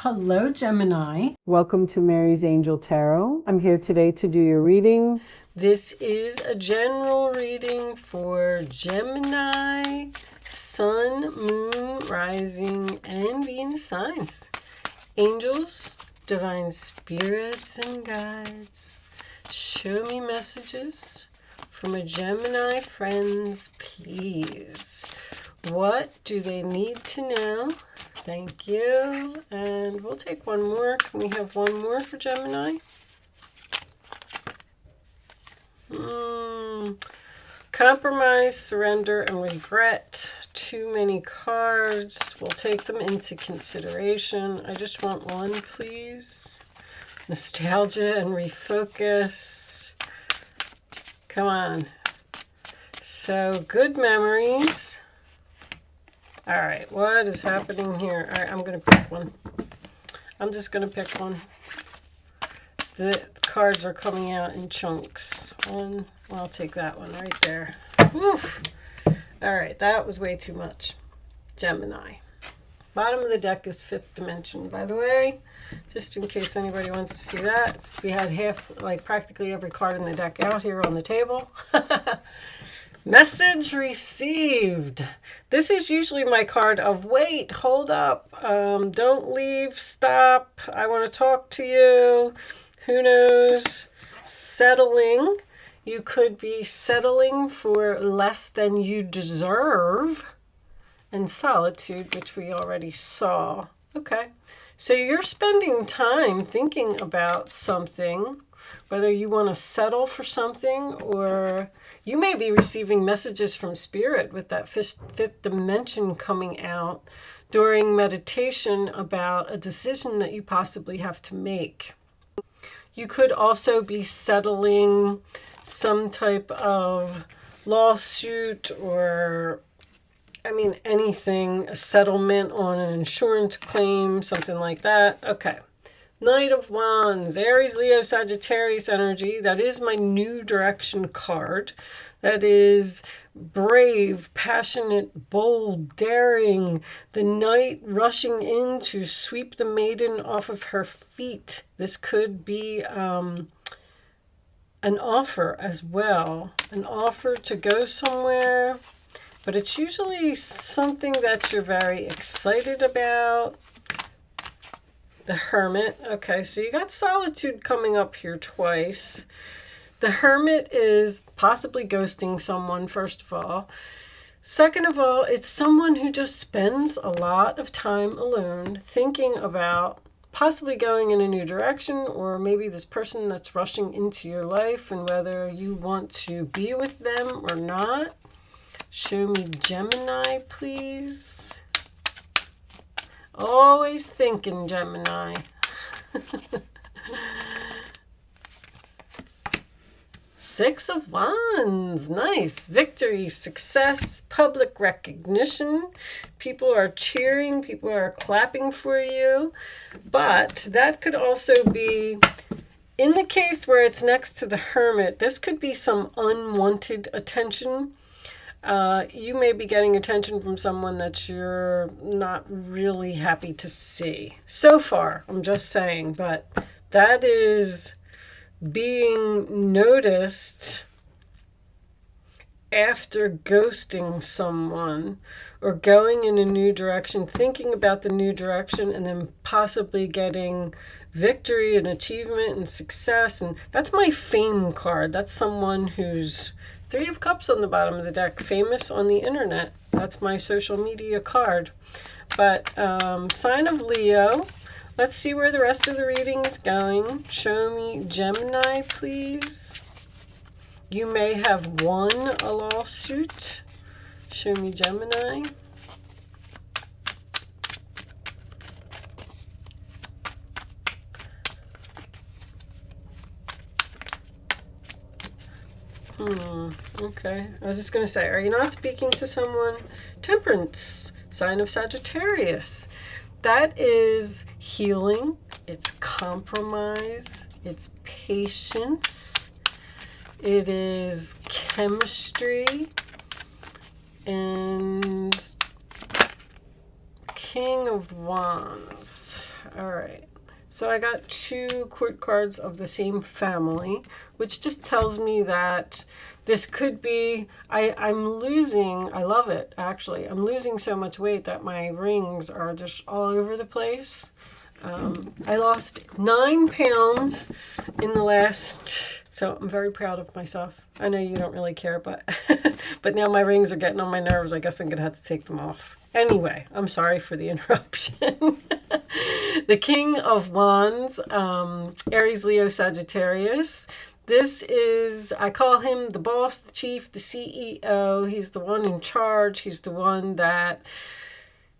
Hello, Gemini. Welcome to Mary's Angel Tarot. I'm here today to do your reading. This is a general reading for Gemini, Sun, Moon, Rising, and Venus signs. Angels, divine spirits, and guides, show me messages for my Gemini friends, please. What do they need to know? Thank you. And we'll take one more. Can we have one more for Gemini? Compromise, surrender, and regret. Too many cards. We'll take them into consideration. I just want one, please. Nostalgia and refocus. Come on. So, good memories. All right, what is happening here? All right, I'm going to pick one. I'm just going to pick one. The cards are coming out in chunks. One, well, I'll take that one right there. Woof. All right, that was way too much. Gemini. Bottom of the deck is fifth dimension, by the way, just in case anybody wants to see that. We had practically every card in the deck out here on the table. Message received. This is usually my card of wait, hold up, don't leave, stop, I want to talk to you. Who knows? Settling. You could be settling for less than you deserve. And solitude, which we already saw. Okay. So you're spending time thinking about something, whether you want to settle for something, or you may be receiving messages from spirit with that fifth dimension coming out during meditation about a decision that you possibly have to make. You could also be settling some type of lawsuit or, anything, a settlement on an insurance claim, something like that. Okay. Knight of Wands, Aries, Leo, Sagittarius energy. That is my new direction card. That is brave, passionate, bold, daring. The knight rushing in to sweep the maiden off of her feet. This could be an offer as well. An offer to go somewhere. But it's usually something that you're very excited about. The Hermit. Okay, so you got solitude coming up here twice. The Hermit is possibly ghosting someone, first of all. Second of all, it's someone who just spends a lot of time alone thinking about possibly going in a new direction, or maybe this person that's rushing into your life and whether you want to be with them or not. Show me Gemini, please. Always thinking, Gemini. Six of Wands. Nice. Victory, success, public recognition. People are cheering. People are clapping for you. But that could also be, in the case where it's next to the Hermit, this could be some unwanted attention. You may be getting attention from someone that you're not really happy to see. So far, I'm just saying, but that is being noticed after ghosting someone or going in a new direction, thinking about the new direction, and then possibly getting victory and achievement and success. And that's my fame card. That's someone who's Three of Cups on the bottom of the deck, famous on the internet. That's my social media card. But sign of Leo. Let's see where the rest of the reading is going. Show me Gemini, please. You may have won a lawsuit. Show me Gemini. Okay. I was just going to say, are you not speaking to someone? Temperance, sign of Sagittarius. That is healing. It's compromise. It's patience. It is chemistry. And King of Wands. All right. So I got 2 court cards of the same family, which just tells me that this could be, I'm losing, I love it actually. I'm losing so much weight that my rings are just all over the place. I lost 9 pounds in the last, so I'm very proud of myself. I know you don't really care, but but now my rings are getting on my nerves. I guess I'm gonna have to take them off. Anyway, I'm sorry for the interruption. The King of Wands, Aries, Leo, Sagittarius. This is, I call him the boss, the chief, the CEO. He's the one in charge. He's the one that,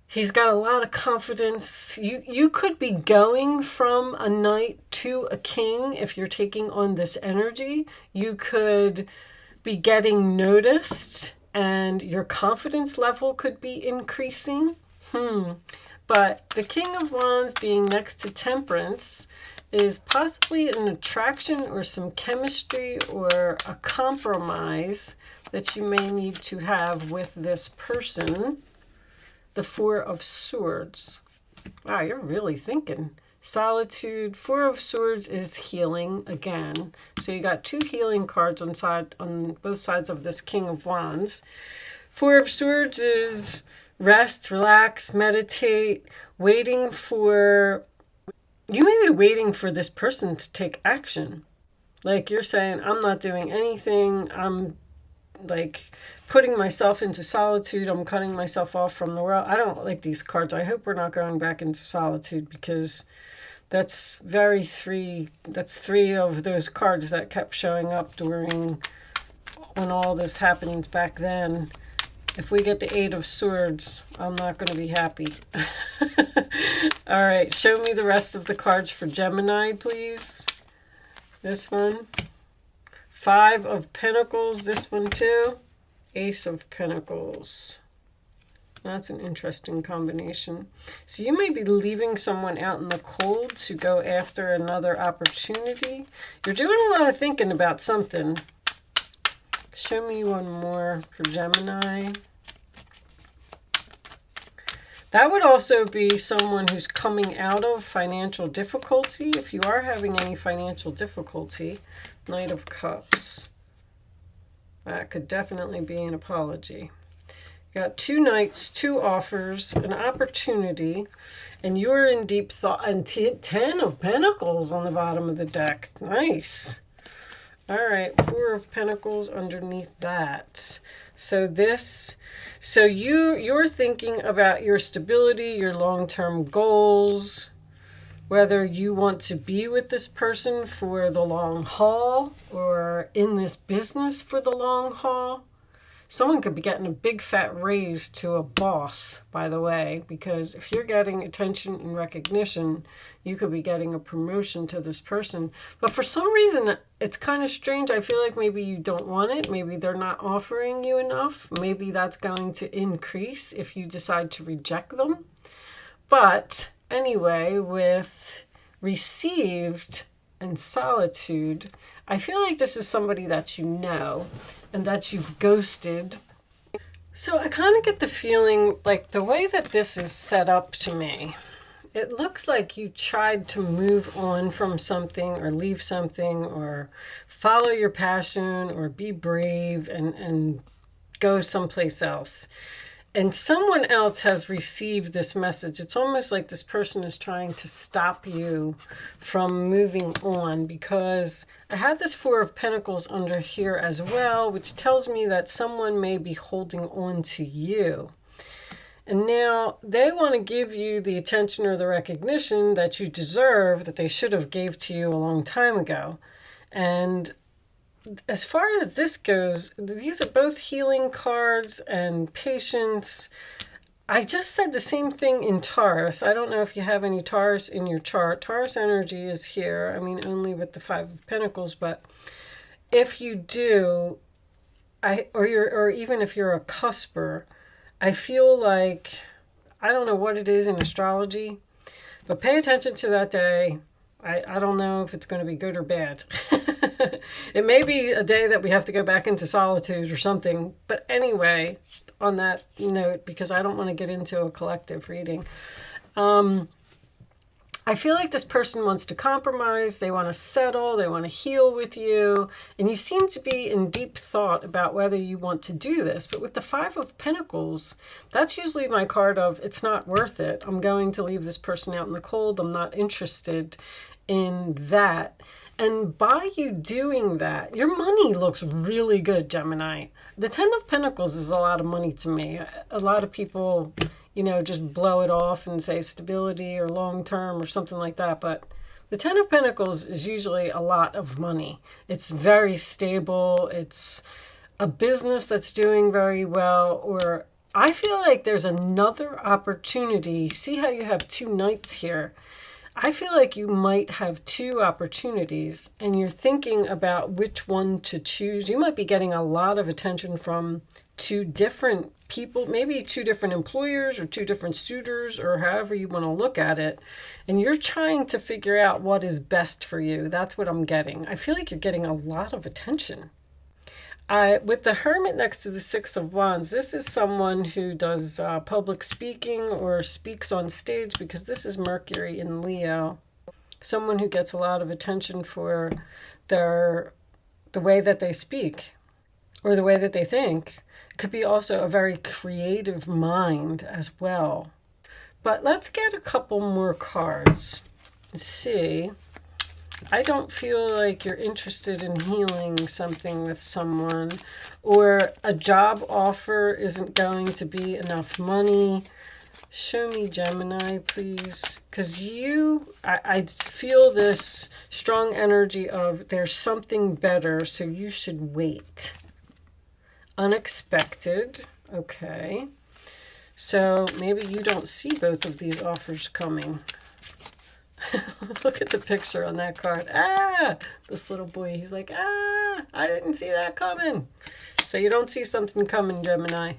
he's got a lot of confidence. You could be going from a knight to a king if you're taking on this energy. You could be getting noticed and your confidence level could be increasing. But the King of Wands being next to Temperance is possibly an attraction or some chemistry or a compromise that you may need to have with this person. The 4 of Swords. Wow, you're really thinking. Solitude. 4 of Swords is healing again. So you got 2 healing cards on both sides of this King of Wands. 4 of Swords is rest, relax, meditate, waiting for, you may be waiting for this person to take action. Like you're saying, I'm not doing anything. I'm like putting myself into solitude. I'm cutting myself off from the world. I don't like these cards. I hope we're not going back into solitude, because that's that's 3 of those cards that kept showing up during when all this happened back then. If we get the 8 of Swords, I'm not going to be happy. All right, show me the rest of the cards for Gemini, please. This one. 5 of Pentacles, this one too. Ace of Pentacles. That's an interesting combination. So you may be leaving someone out in the cold to go after another opportunity. You're doing a lot of thinking about something. Show me one more for Gemini. That would also be someone who's coming out of financial difficulty. If you are having any financial difficulty, Knight of Cups. That could definitely be an apology. You got 2 knights, 2 offers, an opportunity, and you're in deep thought. And 10 of Pentacles on the bottom of the deck. Nice. All right, 4 of Pentacles underneath that. So you're thinking about your stability, your long-term goals, whether you want to be with this person for the long haul or in this business for the long haul. Someone could be getting a big fat raise to a boss, by the way, because if you're getting attention and recognition, you could be getting a promotion to this person. But for some reason, it's kind of strange. I feel like maybe you don't want it. Maybe they're not offering you enough. Maybe that's going to increase if you decide to reject them. But anyway, with received and solitude, I feel like this is somebody that you know and that you've ghosted. So I kind of get the feeling like the way that this is set up to me, it looks like you tried to move on from something or leave something or follow your passion or be brave and go someplace else. And someone else has received this message. It's almost like this person is trying to stop you from moving on, because I have this 4 of Pentacles under here as well, which tells me that someone may be holding on to you. And now they want to give you the attention or the recognition that you deserve, that they should have gave to you a long time ago. And as far as this goes, these are both healing cards and patience. I just said the same thing in Taurus. I don't know if you have any Taurus in your chart. Taurus energy is here. I mean, only with the 5 of Pentacles, but if you do, or even if you're a cusper, I feel like, I don't know what it is in astrology, but pay attention to that day. I don't know if it's going to be good or bad. It may be a day that we have to go back into solitude or something. But anyway, on that note, because I don't want to get into a collective reading, I feel like this person wants to compromise, they want to settle, they want to heal with you, and you seem to be in deep thought about whether you want to do this. But with the Five of Pentacles, that's usually my card of it's not worth it. I'm going to leave this person out in the cold. I'm not interested in that. And by you doing that, your money looks really good, Gemini. The Ten of Pentacles is a lot of money to me. A lot of people, you know, just blow it off and say stability or long term or something like that. But the Ten of Pentacles is usually a lot of money. It's very stable. It's a business that's doing very well. Or I feel like there's another opportunity. See how you have two knights here? I feel like you might have two opportunities and you're thinking about which one to choose. You might be getting a lot of attention from two different people, maybe two different employers or two different suitors or however you want to look at it. And you're trying to figure out what is best for you. That's what I'm getting. I feel like you're getting a lot of attention. With the Hermit next to the Six of Wands, this is someone who does public speaking or speaks on stage, because this is Mercury in Leo. Someone who gets a lot of attention for the way that they speak or the way that they think. It could be also a very creative mind as well. But let's get a couple more cards and see. I don't feel like you're interested in healing something with someone, or a job offer isn't going to be enough money. Show me, Gemini, please. Because I feel this strong energy of there's something better, so you should wait. Unexpected. Okay. So maybe you don't see both of these offers coming. Look at the picture on that card. Ah, this little boy, he's like, ah, I didn't see that coming. So you don't see something coming, Gemini.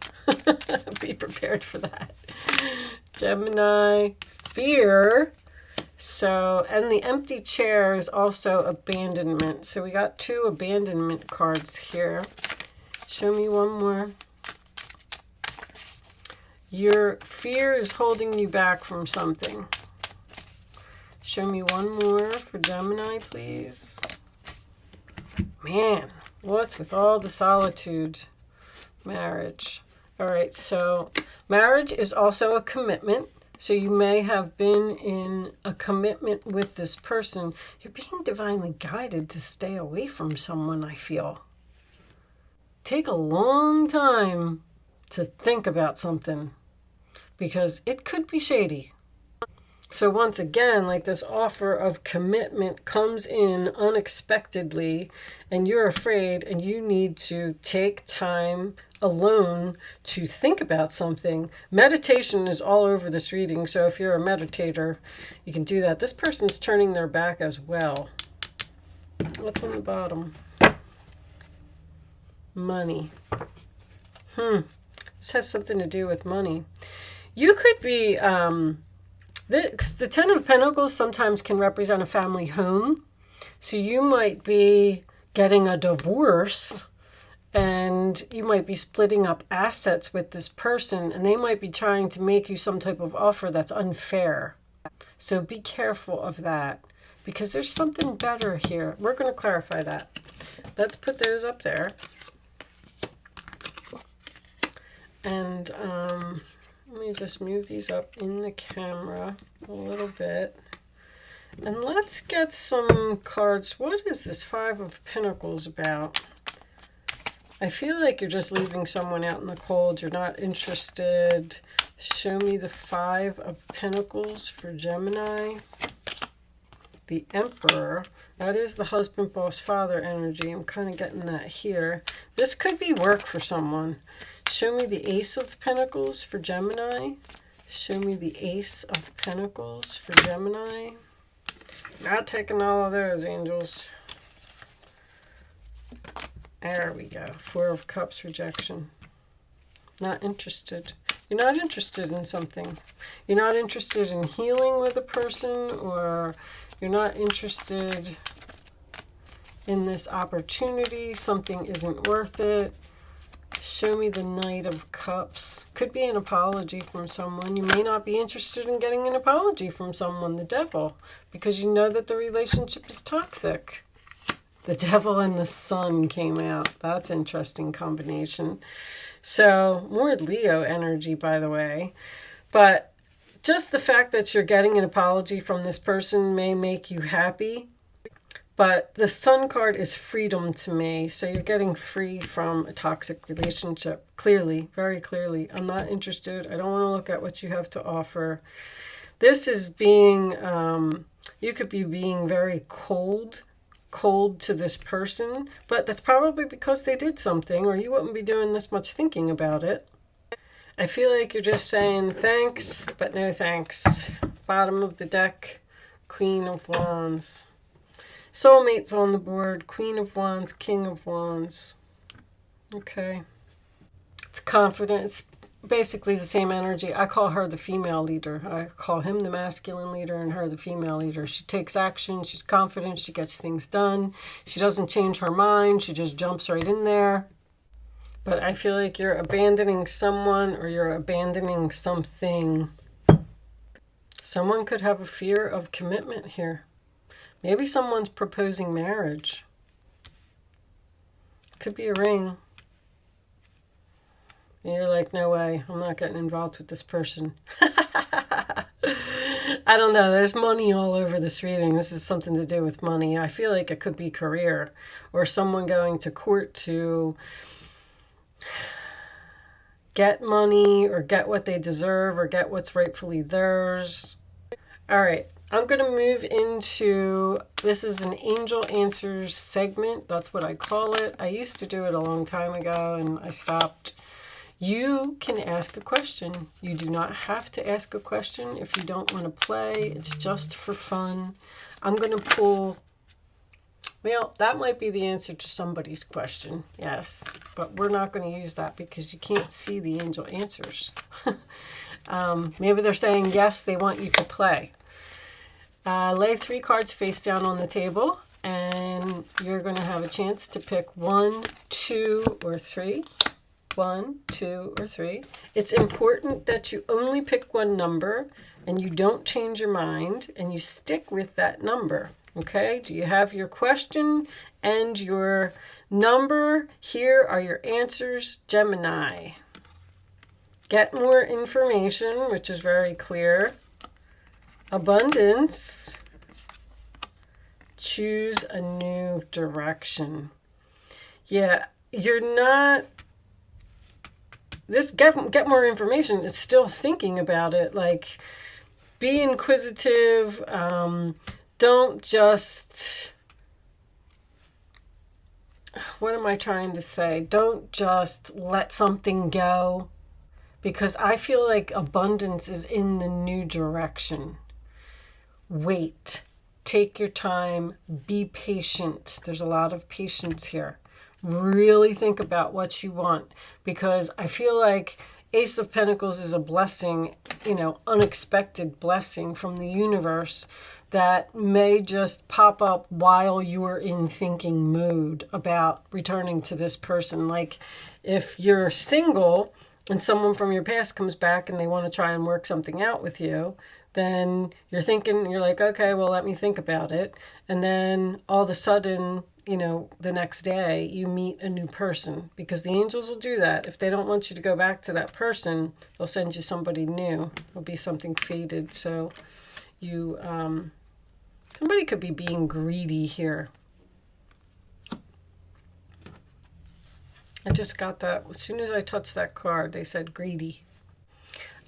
Be prepared for that. Gemini, fear. So, and the empty chair is also abandonment. So we got two abandonment cards here. Show me one more. Your fear is holding you back from something. Show me one more for Gemini, please. Man, what's with all the solitude? Marriage. All right, so marriage is also a commitment. So you may have been in a commitment with this person. You're being divinely guided to stay away from someone, I feel. Take a long time to think about something, because it could be shady. So once again, like this offer of commitment comes in unexpectedly and you're afraid and you need to take time alone to think about something. Meditation is all over this reading. So if you're a meditator, you can do that. This person's turning their back as well. What's on the bottom? Money. This has something to do with money. You could be... The Ten of Pentacles sometimes can represent a family home. So you might be getting a divorce and you might be splitting up assets with this person, and they might be trying to make you some type of offer that's unfair. So be careful of that, because there's something better here. We're going to clarify that. Let's put those up there. And let me just move these up in the camera a little bit. And let's get some cards. What is this Five of Pentacles about? I feel like you're just leaving someone out in the cold. You're not interested. Show me the Five of Pentacles for Gemini. The Emperor. That is the husband, boss, father energy. I'm kind of getting that here. This could be work for someone. Show me the Ace of Pentacles for Gemini. Show me the Ace of Pentacles for Gemini. Not taking all of those, angels. There we go. Four of Cups, rejection. Not interested. You're not interested in something. You're not interested in healing with a person, or you're not interested in this opportunity. Something isn't worth it. Show me the Knight of Cups. Could be an apology from someone. You may not be interested in getting an apology from someone, the Devil, because you know that the relationship is toxic. The Devil and the Sun came out. That's an interesting combination. So, more Leo energy, by the way. But just the fact that you're getting an apology from this person may make you happy. But the Sun card is freedom to me. So you're getting free from a toxic relationship. Clearly, very clearly. I'm not interested. I don't want to look at what you have to offer. This is being, you could be being very cold to this person. But that's probably because they did something, or you wouldn't be doing this much thinking about it. I feel like you're just saying thanks, but no thanks. Bottom of the deck, Queen of Wands. Soulmates on the board, Queen of Wands, King of Wands. Okay. It's confident. It's basically the same energy. I call her the female leader. I call him the masculine leader and her the female leader. She takes action. She's confident. She gets things done. She doesn't change her mind. She just jumps right in there. But I feel like you're abandoning someone or you're abandoning something. Someone could have a fear of commitment here. Maybe someone's proposing marriage. Could be a ring. And you're like, no way, I'm not getting involved with this person. I don't know. There's money all over this reading. This is something to do with money. I feel like it could be career or someone going to court to get money or get what they deserve or get what's rightfully theirs. All right. I'm going to move into, this is an Angel Answers segment. That's what I call it. I used to do it a long time ago and I stopped. You can ask a question. You do not have to ask a question if you don't want to play. It's just for fun. I'm going to pull, well, that might be the answer to somebody's question. Yes, but we're not going to use that because you can't see the angel answers. Maybe they're saying, yes, they want you to play. Lay 3 cards face down on the table, and you're going to have a chance to pick 1, 2, or 3. 1, 2, or 3. It's important that you only pick one number, and you don't change your mind, and you stick with that number. Okay? Do you have your question and your number? Here are your answers, Gemini. Get more information, which is very clear. Abundance. Choose a new direction. Yeah, you're not... This get more information is still thinking about it. Like, be inquisitive. Don't just... What am I trying to say? Don't just let something go. Because I feel like abundance is in the new direction. Wait, take your time, be patient. There's a lot of patience here. Really think about what you want, because I feel like Ace of Pentacles is a blessing, unexpected blessing from the universe that may just pop up while you're in thinking mood about returning to this person. Like if you're single and someone from your past comes back and they want to try and work something out with you, then you're thinking, you're like, okay, well, let me think about it. And then all of a sudden, the next day you meet a new person, because the angels will do that. If they don't want you to go back to that person, they'll send you somebody new. It'll be something faded. So you, somebody could be being greedy here. I just got that. As soon as I touched that card, they said greedy.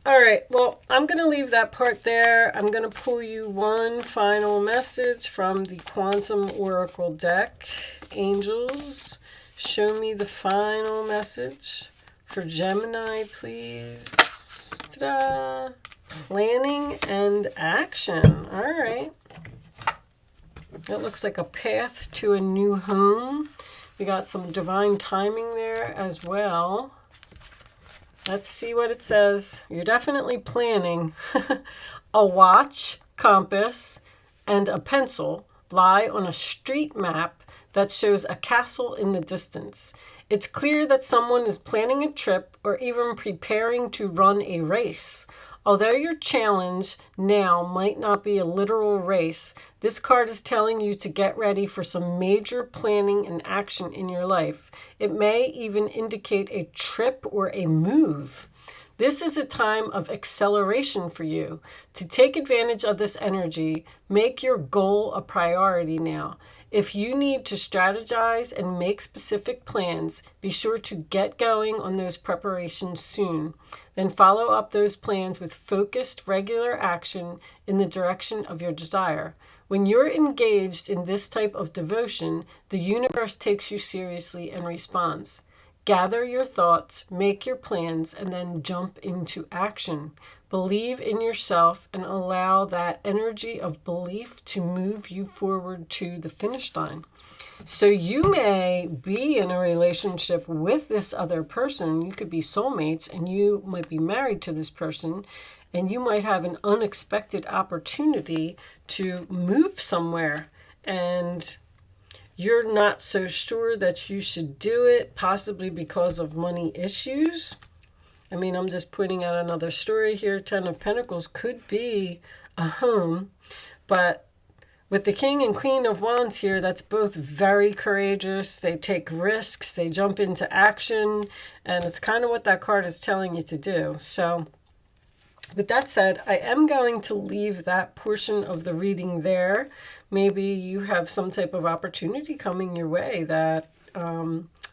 All right, well, I'm going to leave that part there. I'm going to pull you one final message from the Quantum Oracle deck. Angels, show me the final message for Gemini, please. Ta-da! Planning and action. All right. It looks like a path to a new home. We got some divine timing there as well. Let's see what it says. You're definitely planning. A watch, compass, and a pencil lie on a street map that shows a castle in the distance. It's clear that someone is planning a trip or even preparing to run a race. Although your challenge now might not be a literal race, this card is telling you to get ready for some major planning and action in your life. It may even indicate a trip or a move. This is a time of acceleration for you. To take advantage of this energy, make your goal a priority now. If you need to strategize and make specific plans, be sure to get going on those preparations soon. Then follow up those plans with focused, regular action in the direction of your desire. When you're engaged in this type of devotion, the universe takes you seriously and responds. Gather your thoughts, make your plans, and then jump into action. Believe in yourself and allow that energy of belief to move you forward to the finish line. So you may be in a relationship with this other person. You could be soulmates and you might be married to this person, and you might have an unexpected opportunity to move somewhere, and you're not so sure that you should do it, possibly because of money issues. I mean, I'm just pointing out another story here. 10 of Pentacles could be a home, but with the King and Queen of Wands here, that's both very courageous. They take risks, they jump into action, and it's kind of what that card is telling you to do. So with that said, I am going to leave that portion of the reading there. Maybe you have some type of opportunity coming your way that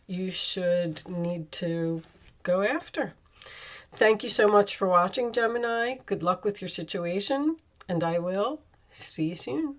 you should need to go after. Thank you so much for watching, Gemini. Good luck with your situation, and I will see you soon.